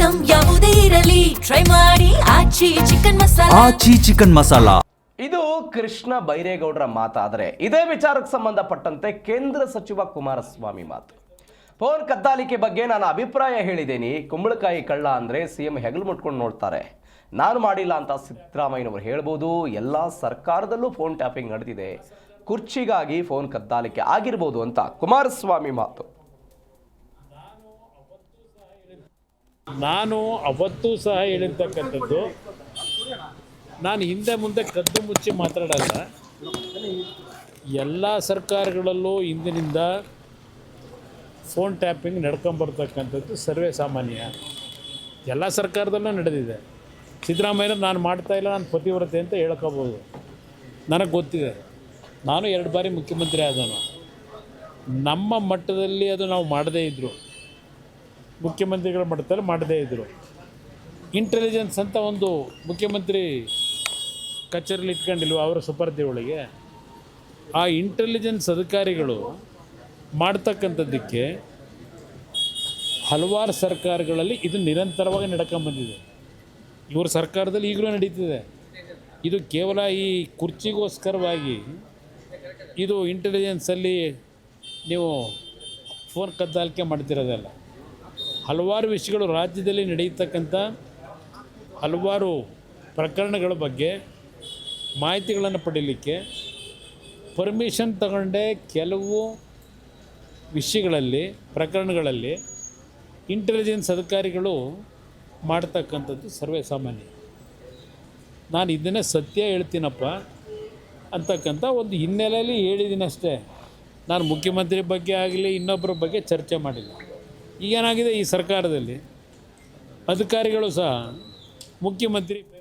Item ಯಾವುದೇ ಇರಲಿ try ಮಾಡಿ ಆಚಿ ಚಿಕನ್ ಮಸಾಲಾ. ಇದು ಕೃಷ್ಣ ಬೈರೇಗೌಡರ ಮಾತಾದರೆ ಇದೇ ವಿಚಾರಕ್ಕೆ ಸಂಬಂಧಪಟ್ಟಂತೆ ಕೇಂದ್ರ ಸಚಿವ ಕುಮಾರಸ್ವಾಮಿ ಮಾತು. ಫೋನ್ ಕದ್ದಾಲಿಕೆ ಬಗ್ಗೆ ನಾನು ಅಭಿಪ್ರಾಯ ಹೇಳಿದ್ದೀನಿ. ಕುಂಬಳಕಾಯಿ ಕಳ್ಳ ಅಂದರೆ ಸಿಎಂ ಹೆಗಲು ಮುಟ್ಕೊಂಡು ನೋಡ್ತಾರೆ. ನಾನು ಮಾಡಿಲ್ಲ ಅಂತ ಸಿದ್ದರಾಮಯ್ಯನವರು ಹೇಳ್ಬೋದು. ಎಲ್ಲ ಸರ್ಕಾರದಲ್ಲೂ ಫೋನ್ ಟ್ಯಾಪಿಂಗ್ ನಡೆದಿದೆ. ಕುರ್ಚಿಗಾಗಿ ಫೋನ್ ಕದ್ದಾಲಿಕೆ ಆಗಿರ್ಬೋದು ಅಂತ ಕುಮಾರಸ್ವಾಮಿ ಮಾತು. ನಾನು ಅವತ್ತೂ ಸಹ ಹೇಳಿರ್ತಕ್ಕಂಥದ್ದು, ನಾನು ಹಿಂದೆ ಮುಂದೆ ಕದ್ದು ಮುಚ್ಚಿ ಮಾತಾಡಲ್ಲ. ಎಲ್ಲ ಸರ್ಕಾರಗಳಲ್ಲೂ ಇಂದಿನಿಂದ ಫೋನ್ ಟ್ಯಾಪಿಂಗ್ ನಡ್ಕೊಂಬರ್ತಕ್ಕಂಥದ್ದು ಸರ್ವೇ ಸಾಮಾನ್ಯ. ಎಲ್ಲ ಸರ್ಕಾರದಲ್ಲೂ ನಡೆದಿದೆ. ಸಿದ್ದರಾಮಯ್ಯನವ್ರು ನಾನು ಮಾಡ್ತಾಯಿಲ್ಲ, ನಾನು ಪತಿವ್ರತೆ ಅಂತ ಹೇಳ್ಕೋಬೋದು. ನನಗೆ ಗೊತ್ತಿದೆ, ನಾನು 2 ಬಾರಿ ಮುಖ್ಯಮಂತ್ರಿ ಆದವನು. ನಮ್ಮ ಮಟ್ಟದಲ್ಲಿ ಅದು ನಾವು ಮಾಡದೇ ಇದ್ದರು, ಮುಖ್ಯಮಂತ್ರಿಗಳ ಮಟ್ಟದಲ್ಲಿ ಮಾಡದೇ ಇದ್ದರು. ಇಂಟೆಲಿಜೆನ್ಸ್ ಅಂತ ಒಂದು ಮುಖ್ಯಮಂತ್ರಿ ಕಚೇರಿಲಿ ಇಟ್ಕೊಂಡಿಲ್ವ ಅವರ ಸುಪರ್ದಿ ಒಳಗೆ, ಆ ಇಂಟೆಲಿಜೆನ್ಸ್ ಅಧಿಕಾರಿಗಳು ಮಾಡ್ತಕ್ಕಂಥದ್ದಕ್ಕೆ ಹಲವಾರು ಸರ್ಕಾರಗಳಲ್ಲಿ ಇದು ನಿರಂತರವಾಗಿ ನಡ್ಕೊಂಬಂದಿದೆ. ಇವ್ರ ಸರ್ಕಾರದಲ್ಲಿ ಈಗಲೂ ನಡೀತಿದೆ. ಇದು ಕೇವಲ ಈ ಕುರ್ಚಿಗೋಸ್ಕರವಾಗಿ ಇದು ಇಂಟೆಲಿಜೆನ್ಸಲ್ಲಿ ನೀವು ಫೋನ್ ಕದ್ದಾಲಿಕೆ ಮಾಡ್ತಿರೋದಲ್ಲ. ಹಲವಾರು ವಿಷಯಗಳು ರಾಜ್ಯದಲ್ಲಿ ನಡೆಯತಕ್ಕಂಥ ಹಲವಾರು ಪ್ರಕರಣಗಳ ಬಗ್ಗೆ ಮಾಹಿತಿಗಳನ್ನು ಪಡೀಲಿಕ್ಕೆ ಪರ್ಮಿಷನ್ ತಗೊಂಡೇ ಕೆಲವು ವಿಷಯಗಳಲ್ಲಿ, ಪ್ರಕರಣಗಳಲ್ಲಿ ಇಂಟೆಲಿಜೆನ್ಸ್ ಅಧಿಕಾರಿಗಳು ಮಾಡ್ತಕ್ಕಂಥದ್ದು ಸರ್ವೇ ಸಾಮಾನ್ಯ. ನಾನು ಇದನ್ನೇ ಸತ್ಯ ಹೇಳ್ತೀನಪ್ಪ ಅಂತಕ್ಕಂಥ ಒಂದು ಹಿನ್ನೆಲೆಯಲ್ಲಿ ಹೇಳಿದ್ದೀನಿ ಅಷ್ಟೇ. ನಾನು ಮುಖ್ಯಮಂತ್ರಿ ಬಗ್ಗೆ ಆಗಲಿ ಇನ್ನೊಬ್ಬರ ಬಗ್ಗೆ ಚರ್ಚೆ ಮಾಡಿಲ್ಲ. ಈಗೇನಾಗಿದೆ, ಈ ಸರ್ಕಾರದಲ್ಲಿ ಅಧಿಕಾರಿಗಳು ಸಹ ಮುಖ್ಯಮಂತ್ರಿ